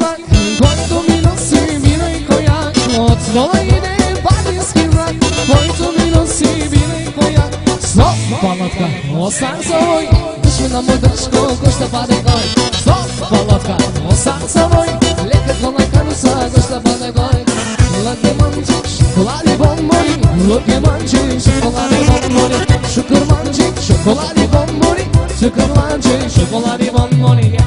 rak, quanto mi non si vino in koyak, otno ide badinski rak, quanto mi non si vino in koyak. Stop, palatka, ostan svoj, dušmina moj drško, košta pade goj. Stop, palatka, ostan svoj, leka kola karusa, košta pade goj. Lake mancik, şokolade bomboni, lake mancik, şokolade bomboni, şukur mancik, şokolade bomboni, şukur mancik, şokolade bomboni.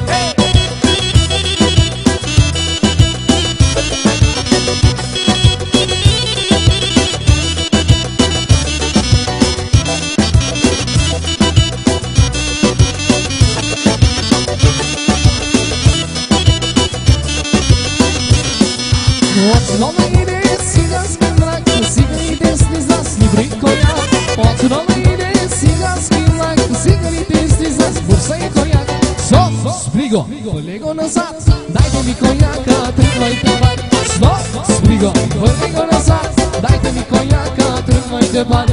Otno ide ciganski mrak, cigani desni zasni brikoja. Otno ide ciganski mrak, cigani desni zas bursa i kojak. Stop, sprigo, polego nazad, dajte mi kojaka, trgvajte bar. Stop, sprigo, polego nazad, dajte mi kojaka, trgvajte bar.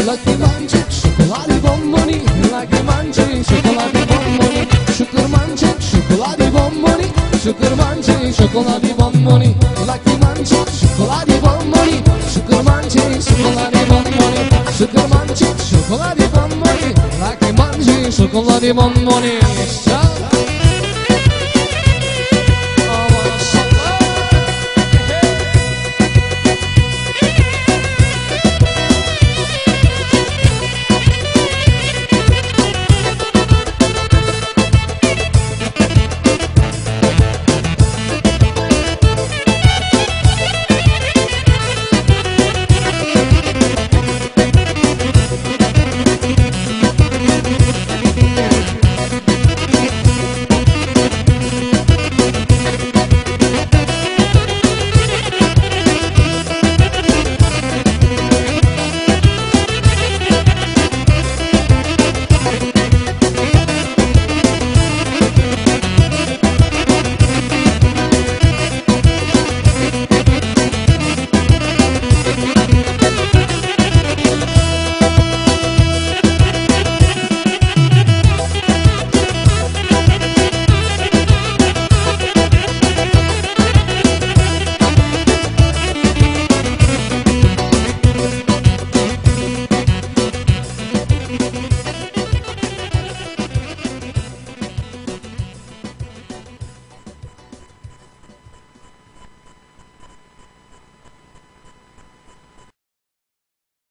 Laki manček, šokoladi bomboni, laki manček, šokoladi bomboni, šukur manček, šokoladi bomboni, šukur manček, šokoladi bomboni. Laki manček, šokoladi bomboni, šukur manček, šokoladi bomboni, šukur manček, šokoladi bomboni, laki manček, šokoladi bomboni.